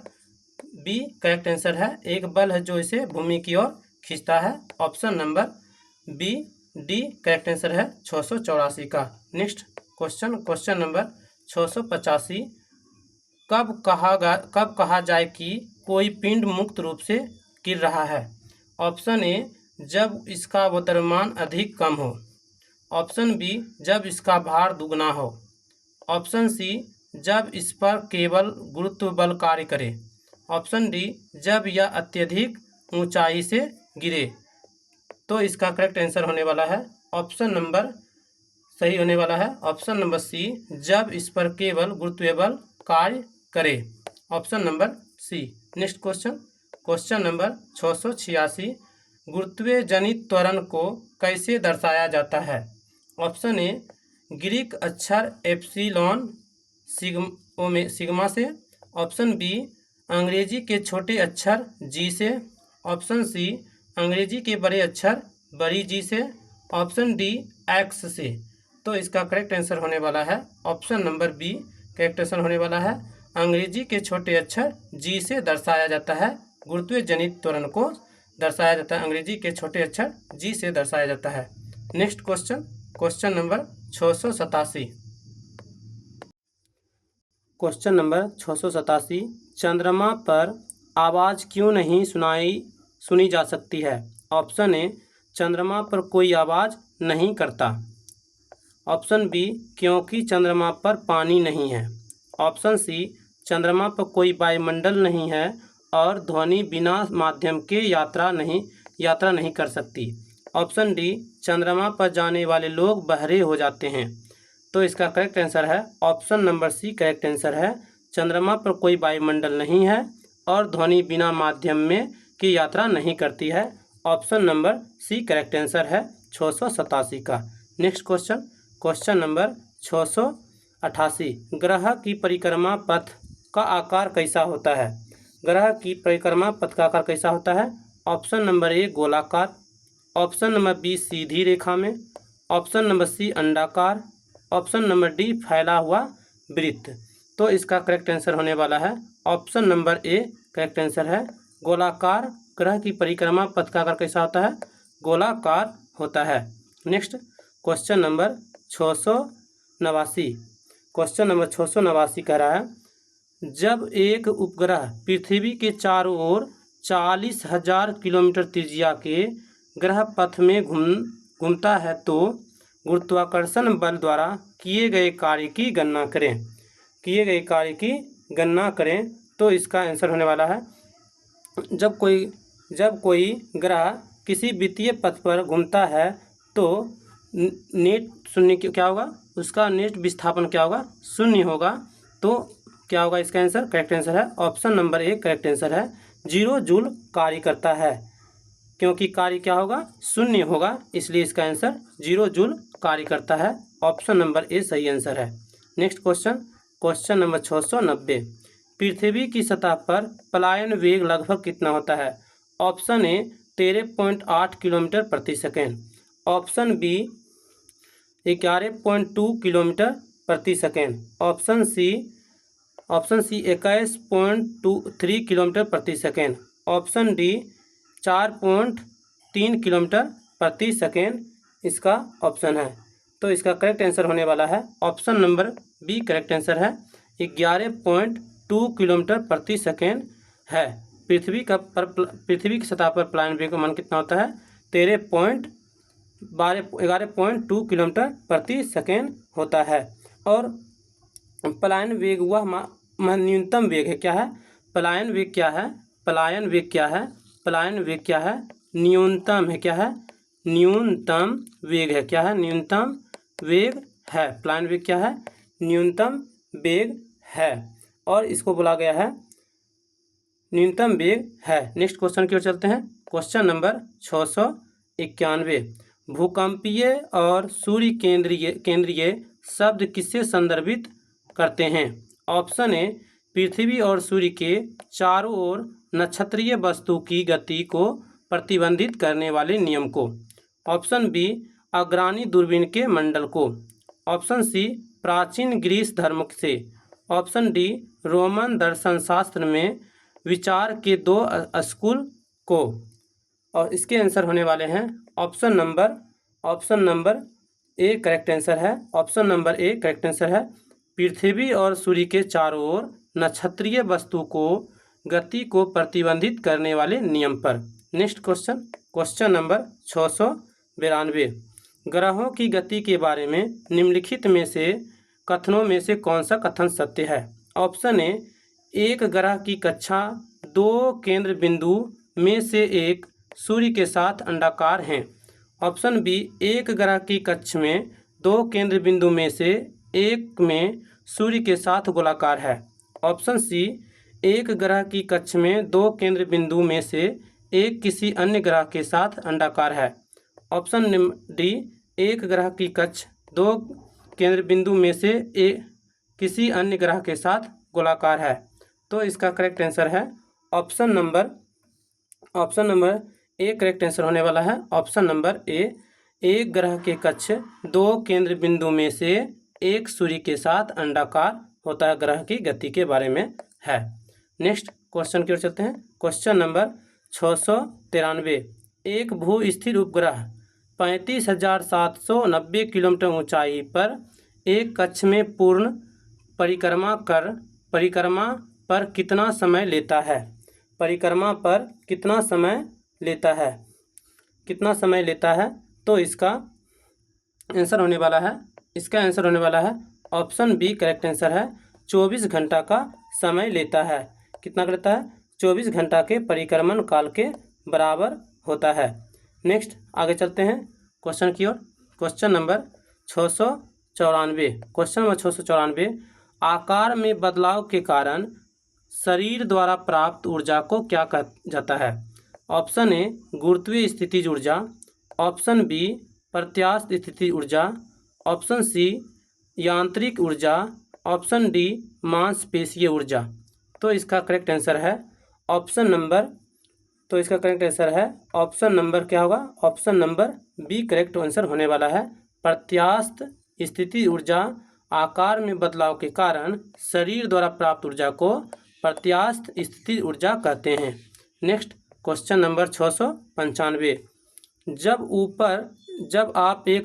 B correct answer है, एक बल है जो इसे भूमि की ओर खींचता है, option number B D correct answer है 684 का। नेक्स्ट क्वेश्चन, क्वेश्चन नंबर 685, कब कहा जाए कि कोई पिंड मुक्त रूप से गिर रहा है? ऑप्शन ए जब इसका द्रव्यमान अधिक कम हो, ऑप्शन बी जब इसका भार दुगना हो, ऑप्शन सी जब इस पर केवल गुरुत्व बल कार्य करे, ऑप्शन डी जब यह अत्यधिक ऊंचाई से गिरे। तो इसका करेक्ट आंसर होने वाला है ऑप्शन नंबर सही होने वाला है ऑप्शन नंबर सी जब इस पर केवल गुरुत्वीय बल कार्य करे, option number C. Next question, question number 686, गुरुत्वीय जनित त्वरण को कैसे दर्शाया जाता है? ऑप्शन ए ग्रीक अक्षर एप्सिलॉन सिग्मा से, ऑप्शन बी अंग्रेजी के छोटे अक्षर जी से, ऑप्शन सी अंग्रेजी के बड़े अक्षर बड़ी जी से, ऑप्शन डी एक्स से। तो इसका करेक्ट आंसर होने वाला है option number B correct answer होने वाला है, अंग्रेजी के छोटे अक्षर जी से दर्शाया जाता है। गुरुत्वीय जनित त्वरण को दर्शाया जाता है, अंग्रेजी के छोटे अक्षर जी से दर्शाया जाता है। Next question, question number 687, question number 687, चंद्रमा पर आवाज़ क्यों नहीं सुनी जा सकती है? ऑप्शन ए चंद्रमा पर कोई आवाज़ नहीं करता, ऑप्शन बी क्योंकि चंद्रमा पर पानी नहीं है, ऑप्शन सी चंद्रमा पर कोई वायुमंडल नहीं है और ध्वनि बिना माध्यम के यात्रा नहीं कर सकती, ऑप्शन डी चंद्रमा पर जाने वाले लोग बहरे हो जाते हैं। तो इसका करेक्ट आंसर है option number C correct answer है। चंद्रमा पर कोई वायुमंडल नहीं है और ध्वनि बिना माध्यम में की यात्रा नहीं करती है। Option number C correct answer है 687 का। नेक्स्ट क्वेश्चन, क्वेश्चन नंबर 688, ग्रह की परिक्रमा पथ का आकार कैसा होता है? ग्रह की परिक्रमा पथ का आकार कैसा होता है? ऑप्शन नंबर ए गोलाकार, ऑप्शन नंबर बी सीधी रेखा में, ऑप्शन नंबर सी अंडाकार, ऑप्शन नंबर डी फैला हुआ वृत्त। तो इसका करेक्ट आंसर होने वाला है option number A correct answer है गोलाकार। ग्रह की परिक्रमा पथ का आकार कैसा होता है? गोलाकार होता है। Next question number 689, question number 689 कह रहा है जब एक उपग्रह पृथ्वी के चारों ओर 40,000 किलोमीटर त्रिज्या के ग्रह पथ में घूमता है तो गुरुत्वाकर्षण बल द्वारा किए गए कार्य की गणना करें। किए गए कार्य की गणना करें। तो इसका आंसर होने वाला है जब कोई ग्रह किसी वित्तीय पथ पर घूमता है तो नेट शून्य क्या होगा? उसका नेट विस्थापन क्या होगा? शून्य होगा। तो क्या होगा इसका आंसर? करेक्ट आंसर है option number A correct answer है 0 जूल कार्य करता है, क्योंकि कार्य क्या होगा? शून्य होगा, इसलिए इसका आंसर 0 जूल कार्य करता है। ऑप्शन नंबर ए सही आंसर है। नेक्स्ट क्वेश्चन, क्वेश्चन नंबर 690, पृथ्वी की सतह पर पलायन वेग लगभग कितना होता है? ऑप्शन ए 13.8 किलोमीटर प्रति सेकेंड, ऑप्शन बी 11.2 किलोमीटर प्रति सेकेंड, ऑप्शन सी 21.3 किलोमीटर प्रति सेकेंड, ऑप्शन डी 4.3 किलोमीटर प्रति सेकेंड इसका ऑप्शन है। तो इसका करेक्ट आंसर होने वाला है option number B correct answer है 11.2 किलोमीटर प्रति सेकेंड है। पृथ्वी की सतह पर पलायन वेग का मान कितना होता है? 11.2 किलोमीटर प्रति सेकेंड होता है। और पलायन वेग वह न्यूनतम वेग है। क्या है? पलायन वेग क्या है? पलायन वेग क्या है? पलायन वेग क्या है? न्यूनतम है। क्या है? न्यूनतम वेग है। क्या है? न्यूनतम वेग है। पलायन वेग क्या है? न्यूनतम वेग है और इसको बोला गया है न्यूनतम वेग है। नेक्स्ट क्वेश्चन की ओर चलते हैं। क्वेश्चन नंबर 691, भूकंपीय और सूर्य केंद्रीय शब्द किससे संदर्भित करते हैं? ऑप्शन ए पृथ्वी और सूर्य के चारों ओर नक्षत्रीय वस्तु की गति को प्रतिबंधित करने वाले नियम को, ऑप्शन बी अग्रणी दूरबीन के मंडल को, ऑप्शन सी प्राचीन ग्रीस धर्म से, ऑप्शन डी रोमन दर्शन शास्त्र में विचार के 2 स्कूल को। और इसके आंसर होने वाले हैं option number A correct answer है। Option number A correct answer है पृथ्वी और सूर्य के चारों ओर नक्षत्रीय वस्तु को गति को प्रतिबंधित करने वाले नियम पर। नेक्स्ट क्वेश्चन, क्वेश्चन नंबर 692, ग्रहों की गति के बारे में निम्नलिखित में से कथनों में से कौन सा कथन सत्य है? ऑप्शन ए एक ग्रह की कक्षा 2 केंद्र बिंदु में से एक सूर्य के साथ अंडाकार हैं। ऑप्शन बी एक ग्रह की कक्ष में 2 केंद्र बिंदु में से एक में सूर्य के साथ गोलाकार है। ऑप्शन सी एक ग्रह की कक्ष में 2 केंद्र बिंदु में से एक किसी अन्य ग्रह के साथ अंडाकार है। ऑप्शन डी एक ग्रह की कक्ष 2 केंद्र बिंदु में से एक किसी अन्य ग्रह के साथ गोलाकार है। तो इसका करेक्ट आंसर है option number A correct answer होने वाला है। ऑप्शन नंबर ए एक ग्रह के कक्ष 2 केंद्र बिंदु में से एक सूर्य के साथ अंडाकार होता है, ग्रह की गति के बारे में है। नेक्स्ट क्वेश्चन की ओर चलते हैं। क्वेश्चन नंबर 693, एक भू स्थिर उपग्रह 35,790 किलोमीटर ऊंचाई पर एक कक्ष में पूर्ण परिक्रमा पर कितना समय लेता है? परिक्रमा पर कितना समय लेता है? कितना समय लेता है? तो इसका आंसर होने वाला है ऑप्शन बी करेक्ट आंसर है 24 घंटा का समय लेता है। कितना लेता है? 24 घंटा के परिक्रमण काल के बराबर होता है। नेक्स्ट आगे चलते हैं क्वेश्चन की ओर। Question number 694। क्वेश्चन नंबर 694, आकार में बदलाव के कारण शरीर द्वारा प्राप्त ऊर्जा को क्या कहा जाता है? ऑप्शन ए गुरुत्वीय स्थितिज ऊर्जा, ऑप्शन बी प्रत्यास्थ स्थिति ऊर्जा, ऑप्शन सी यांत्रिक ऊर्जा, ऑप्शन डी मांसपेशीय ऊर्जा। तो इसका करेक्ट आंसर है ऑप्शन नंबर क्या होगा? Option number B correct answer होने वाला है। प्रत्यास्थ स्थिति ऊर्जा आकार में बदलाव के कारण शरीर द्वारा प्राप्त ऊर्जा को प्रत्यास्थ स्थिति ऊर्जा कहते हैं। नेक्स्ट क्वेश्चन नंबर 695, जब आप एक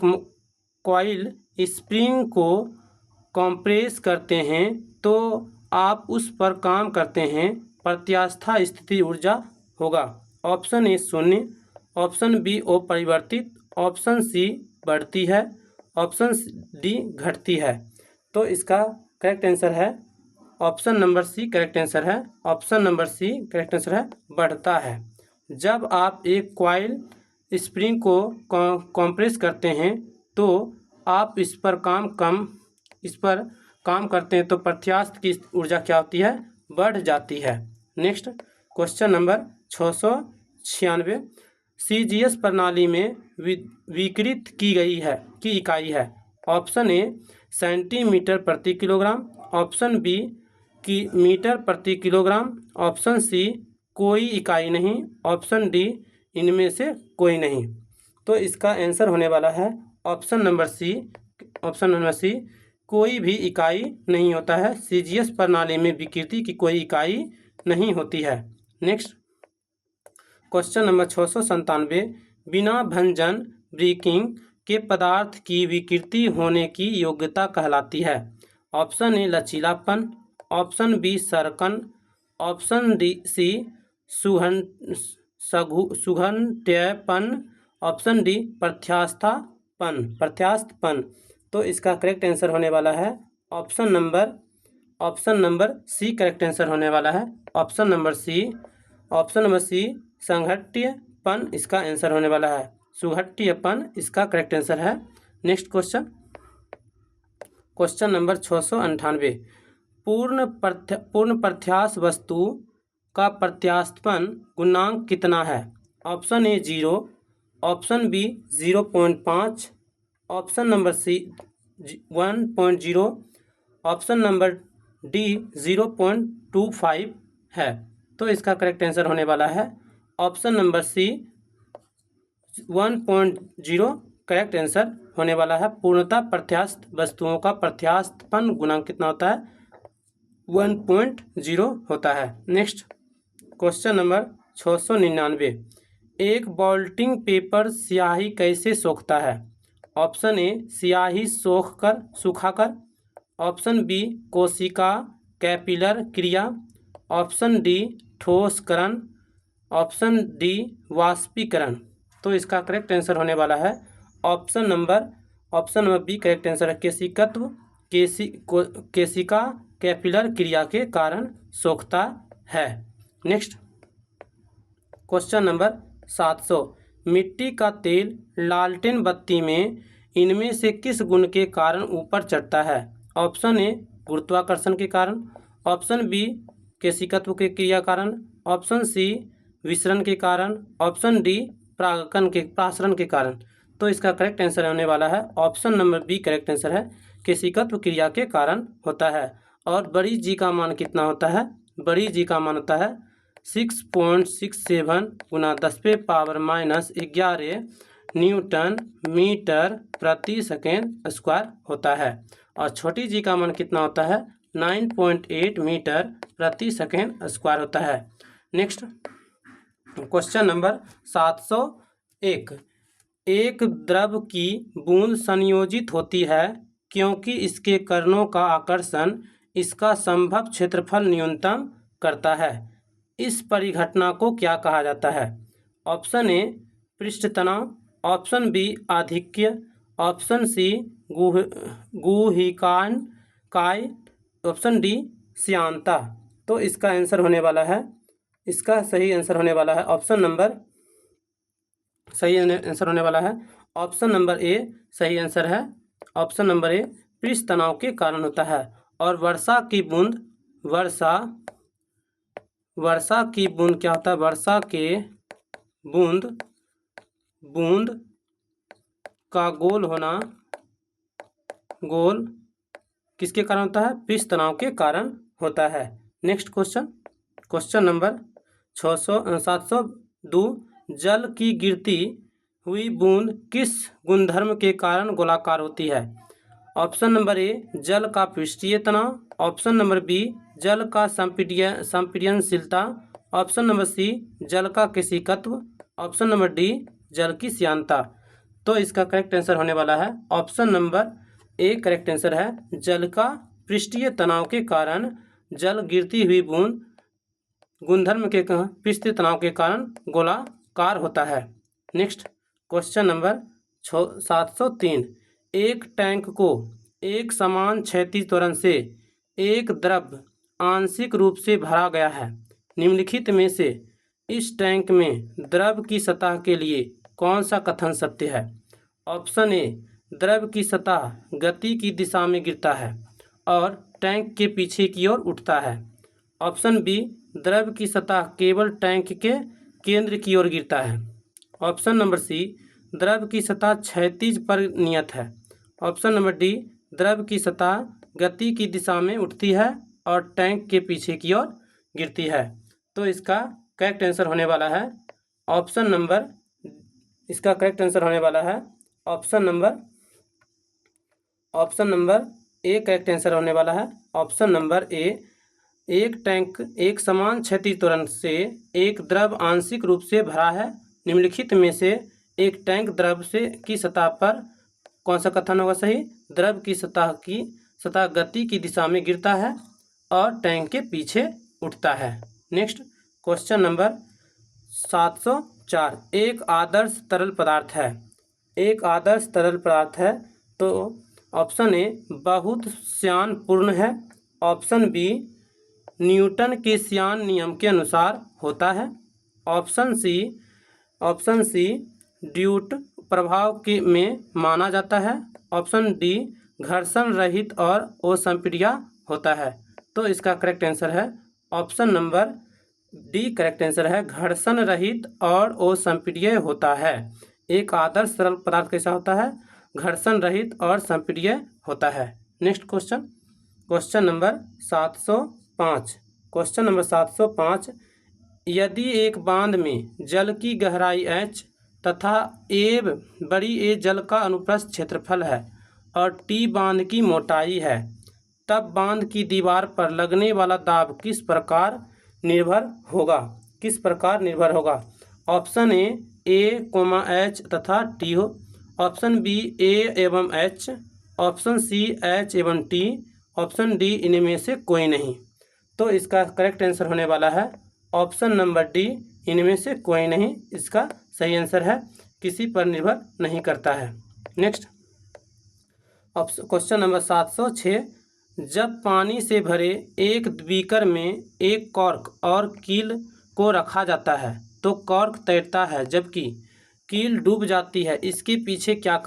कॉइल स्प्रिंग को कंप्रेस करते हैं तो आप उस पर काम करते हैं, प्रत्यास्थ स्थिति ऊर्जा होगा। ऑप्शन ए 0, ऑप्शन बी अपरिवर्तित, ऑप्शन सी बढ़ती है, ऑप्शन डी घटती है। तो इसका करेक्ट आंसर है option number C correct answer है। Option number C correct answer है, बढ़ता है। जब आप एक कॉइल स्प्रिंग को कंप्रेस करते हैं तो आप इस पर काम करते हैं तो प्रत्यास्थ की ऊर्जा क्या होती है? बढ़ जाती है। नेक्स्ट क्वेश्चन नंबर 696, सीजीएस प्रणाली में विकृत की इकाई है। ऑप्शन ए सेंटीमीटर प्रति किलोग्राम, ऑप्शन बी की मीटर प्रति किलोग्राम, ऑप्शन सी कोई इकाई नहीं, ऑप्शन डी इनमें से कोई नहीं। तो इसका आंसर होने वाला है ऑप्शन नंबर सी कोई भी इकाई नहीं होता है। सीजीएस प्रणाली में विकृति की कोई इकाई नहीं होती है। नेक्स्ट क्वेश्चन नंबर 697, बिना भंजन ब्रेकिंग के पदार्थ की विकृति होने की योग्यता कहलाती है। ऑप्शन ए लचीलापन, ऑप्शन बी सरकन, ऑप्शन डी सी सुगठितपन, ऑप्शन डी प्रत्यास्थपन। तो इसका करेक्ट आंसर होने वाला है option number C correct answer होने वाला है। ऑप्शन नंबर सी संघट्यपन इसका आंसर होने वाला है। सुघट्यपन इसका करेक्ट आंसर है। नेक्स्ट क्वेश्चन नंबर 698, पूर्ण प्रत्यास्थ वस्तु का प्रत्यास्थपन गुणांक कितना है? Option A 0, option B 0.5, option number C 1.0, option number D 0.25 है। तो इसका करेक्ट आंसर होने वाला है option number C 1.0 correct answer होने वाला है। पूर्णतः प्रत्यास्थ वस्तुओं का प्रत्यास्थपन गुणांक कितना होता है? 1.0 होता है। नेक्स्ट क्वेश्चन नंबर 699, एक ब्लॉटिंग पेपर स्याही कैसे सोखता है? ऑप्शन ए स्याही सुखाकर, ऑप्शन बी कोशिका कैपिलर क्रिया, ऑप्शन डी ठोसकरण, ऑप्शन डी वाष्पीकरण। तो इसका करेक्ट आंसर होने वाला है option number B correct answer है। केशिका कैपिलर क्रिया के कारण सोखता है। नेक्स्ट क्वेश्चन नंबर 700, मिट्टी का तेल लालटेन बत्ती में इनमें से किस गुण के कारण ऊपर चढ़ता है? ऑप्शन ए गुरुत्वाकर्षण के कारण, ऑप्शन बी केशिकत्व के क्रिया कारण, ऑप्शन सी विसरण के कारण, ऑप्शन डी प्रासरण के कारण। तो इसका करेक्ट आंसर होने वाला है option number B correct answer है। केशिकत्व क्रिया के कारण होता है। और बड़ी जी का मान कितना होता है? बड़ी जी का मान होता है 6.67 गुना 10⁻⁻11 न्यूटन मीटर प्रति सेकेंड स्क्वायर होता है। और छोटी जी का मान कितना होता है? 9.8 मीटर प्रति सेकेंड स्क्वायर होता है। नेक्स्ट क्वेश्चन नंबर 701, एक द्रव की बूंद संयोजित होती है क्योंकि इसके कणों का आकर्षण इसका संभव क्षेत्रफल न्यूनतम करता है। इस परिघटना को क्या कहा जाता है? ऑप्शन ए पृष्ठ तनाव, ऑप्शन बी आधिक्य, ऑप्शन सी गुहिकाय, ऑप्शन डी श्यानता। तो इसका आंसर होने वाला है, इसका सही आंसर होने वाला है ऑप्शन नंबर सही आंसर होने वाला है ऑप्शन नंबर ए सही आंसर है। ऑप्शन नंबर ए पृष्ठ तनाव के कारण होता है। और वर्षा की बूंद क्या होता है? वर्षा के बूंद का गोल किसके कारण होता है? पृष्ठ तनाव के कारण होता है। नेक्स्ट क्वेश्चन नंबर 702 जल की गिरती हुई बूंद किस गुणधर्म के कारण गोलाकार होती है? ऑप्शन नंबर ए जल का पृष्ठीय तनाव, ऑप्शन नंबर बी जल का संपीडनशीलता, ऑप्शन नंबर सी जल का केशिकत्व, ऑप्शन नंबर डी जल की श्यानता। तो इसका करेक्ट आंसर होने वाला है option number A correct answer है। जल का पृष्ठीय तनाव के कारण जल गिरती हुई बूंद गुणधर्म के पृष्ठीय तनाव के कारण गोलाकार होता है। नेक्स्ट क्वेश्चन नंबर 703 एक टैंक को एक समान क्षैतिज त्वरण से एक द्रव आंशिक रूप से भरा गया है। निम्नलिखित में से इस टैंक में द्रव की सतह के लिए कौन सा कथन सत्य है? ऑप्शन ए द्रव की सतह गति की दिशा में गिरता है और टैंक के पीछे की ओर उठता है। ऑप्शन बी द्रव की सतह केवल टैंक के केंद्र की ओर गिरता है। ऑप्शन नंबर सी द्रव की सतह क्षैतिज पर नियत है। ऑप्शन नंबर डी द्रव की सतह गति की दिशा में उठती है और टैंक के पीछे की ओर गिरती है। तो इसका करेक्ट आंसर होने वाला है option number A correct answer होने वाला है। ऑप्शन नंबर ए एक टैंक एक समान क्षैतिज त्वरण से एक द्रव आंशिक रूप से भरा है। निम्नलिखित में से एक टैंक द्रव की सतह पर कौन सा कथन होगा सही? द्रव की सतह गति की दिशा में गिरता है और टैंक के पीछे उठता है। नेक्स्ट क्वेश्चन नंबर 704 एक आदर्श तरल पदार्थ है। एक आदर्श तरल पदार्थ है तो ऑप्शन ए बहुत श्यान पूर्ण है, ऑप्शन बी न्यूटन के श्यान नियम के अनुसार होता है, ऑप्शन सी ड्यूट प्रभाव में माना जाता है, ऑप्शन डी घर्षण रहित और असंपीड्य होता है। तो इसका करेक्ट आंसर है option number D correct answer है, घर्षण रहित और असंपीड्य होता है। एक आदर्श तरल पदार्थ कैसा होता है? घर्षण रहित और संपीड्य होता है। नेक्स्ट क्वेश्चन नंबर 705 यदि एक बांध में जल की गहराई h तथा बड़ी ए जल का अनुप्रस्थ क्षेत्रफल है और t बांध की मोटाई है, तब बांध की दीवार पर लगने वाला दाब किस प्रकार निर्भर होगा? ऑप्शन ए, H तथा T हो, ऑप्शन बी ए एवं H, ऑप्शन सी H एवं T, ऑप्शन डी इनमें से कोई नहीं। तो इसका करेक्ट आंसर होने वाला है ऑप्शन नंबर डी इनमें से कोई नहीं। इसका सही आंसर है, किसी पर निर्भर नहीं करता है। नेक्स्ट क्वेश्चन नंबर 706 जब पानी से भरे एक बीकर में एक कॉर्क और कील को रखा जाता है तो कॉर्क तैरता है जबकि कील डूब जाती है, इसके पीछे क्या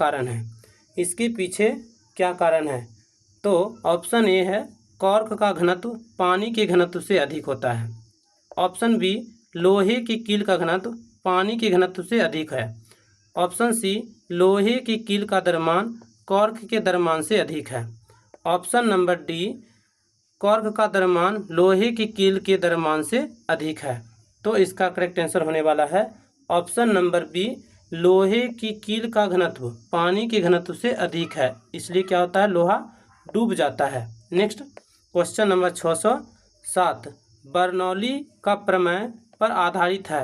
कारण है? तो ऑप्शन ए है कॉर्क का घनत्व पानी के घनत्व से अधिक होता है, ऑप्शन बी लोहे की कील का घनत्व पानी के घनत्व से अधिक है, ऑप्शन सी लोहे की कील का द्रव्यमान कॉर्क के द्रव्यमान से अधिक है, ऑप्शन नंबर डी कॉर्क का द्रव्यमान लोहे की कील के द्रव्यमान से अधिक है। तो इसका करेक्ट आंसर होने वाला है ऑप्शन नंबर बी लोहे की कील का घनत्व पानी के घनत्व से अधिक है, इसलिए क्या होता है? लोहा डूब जाता है। नेक्स्ट क्वेश्चन नंबर 607 बर्नौली का प्रमेय पर आधारित है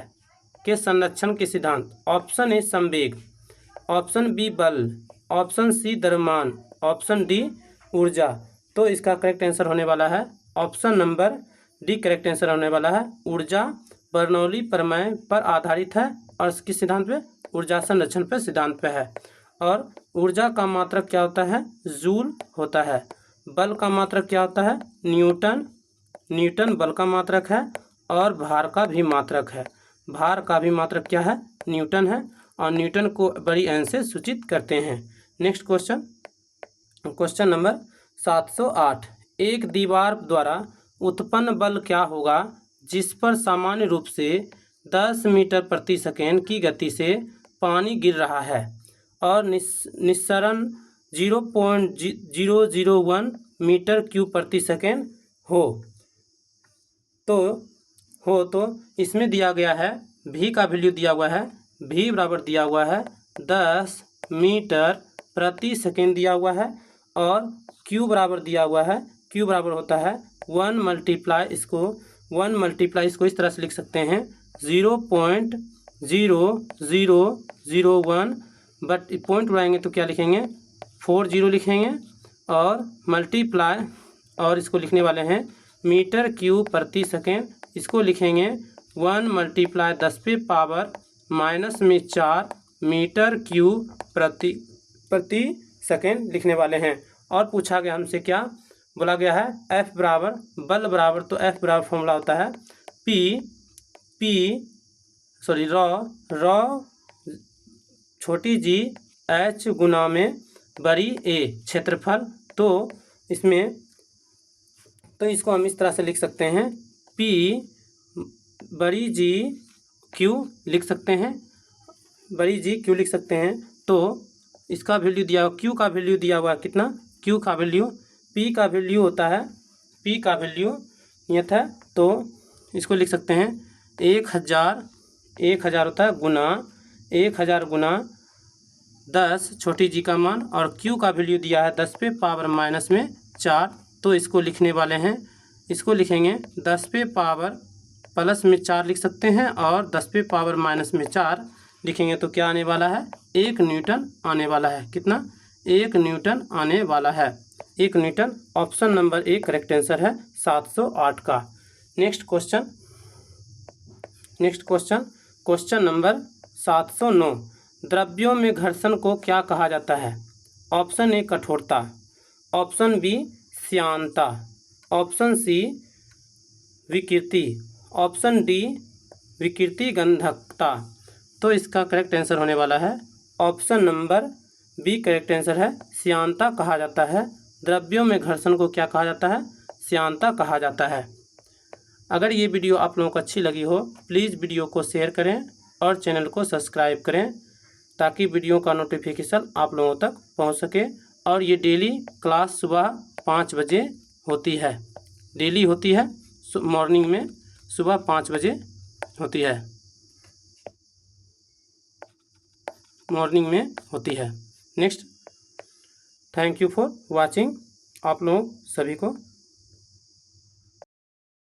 के संरक्षण के सिद्धांत। ऑप्शन ए संवेग, ऑप्शन बी बल, ऑप्शन सी द्रव्यमान, ऑप्शन डी ऊर्जा। तो इसका करेक्ट आंसर होने वाला है option number D correct answer होने वाला है। ऊर्जा बर्नौली प्रमेय पर आधारित है और किस सिद्धांत पे? ऊर्जा संरक्षण पे सिद्धांत पे है। और ऊर्जा का मात्रक क्या होता है? जूल होता है। बल का मात्रक क्या होता है? न्यूटन बल का मात्रक है और भार का भी मात्रक है। भार का भी मात्रक क्या है? न्यूटन है। और न्यूटन को बड़ी एन से सूचित करते हैं। Next question, question number 708। एक दीवार द्वारा उत्पन्न बल क्या होगा जिस पर सामान्य रूप से 10 मीटर प्रति सेकेंड की गति से पानी गिर रहा है और निस्सरण 0.001 मीटर क्यूब प्रति सेकेंड हो। तो इसमें दिया गया है v का वैल्यू दिया हुआ है, v बराबर दिया हुआ है 10 मीटर प्रति सेकेंड दिया हुआ है और q बराबर दिया हुआ है, q बराबर होता है 1 मल्टीप्लाई इसको इस तरह से लिख सकते हैं 0.0001, बट पॉइंट उड़ाएंगे तो क्या लिखेंगे 40 लिखेंगे और मल्टीप्लाई और इसको लिखने वाले हैं मीटर क्यूब प्रति सेकेंड, इसको लिखेंगे 1 मल्टीप्लाई 10 पे पावर माइनस में 4 मीटर क्यूब प्रति सेकेंड लिखने वाले हैं। और पूछा गया हमसे क्या बोला गया है, F बराबर बल बराबर, तो F बराबर फॉर्मूला होता है रॉ छोटी जी H गुना में बड़ी A क्षेत्रफल। तो इसको हम इस तरह से लिख सकते हैं P बड़ी जी Q लिख सकते हैं, बड़ी जी Q लिख सकते हैं। तो इसका वैल्यू दिया हुआ, Q का वैल्यू दिया हुआ कितना, Q का वैल्यू, P का वैल्यू होता है, P का वैल्यू ये था, तो इसको लिख सकते हैं 1000 होता है गुना 1000 गुना 10 छोटी जी का मान, और Q का वैल्यू दिया है 10 पे पावर माइनस में 4। तो इसको लिखने वाले हैं, इसको लिखेंगे 10 पे पावर प्लस में 4 लिख सकते हैं और 10 पे पावर माइनस में 4 लिखेंगे तो क्या आने वाला है, 1 न्यूटन आने वाला है। कितना, 1 न्यूटन आने वाला है, 1 Newton. Option number 1 correct answer है 708 का। Next question, question number 709। द्रव्यों में घर्षण को क्या कहा जाता है? ऑप्शन ए कठोरता, ऑप्शन बी श्यानता, ऑप्शन सी विकृति, ऑप्शन डी विकृति गंधकता। तो इसका करेक्ट आंसर होने वाला है option number B correct answer है, श्यानता कहा जाता है। द्रव्यों में घर्षण को क्या कहा जाता है? श्यानता कहा जाता है। अगर ये वीडियो आप लोगों को अच्छी लगी हो, प्लीज़ वीडियो को शेयर करें और चैनल को सब्सक्राइब करें ताकि वीडियो का नोटिफिकेशन आप लोगों तक पहुंच सके। और ये डेली क्लास सुबह 5 बजे होती है, डेली होती है, मॉर्निंग में सुबह 5 बजे होती है, मॉर्निंग में होती है। Next, thank you for watching. आप लोगों सभी को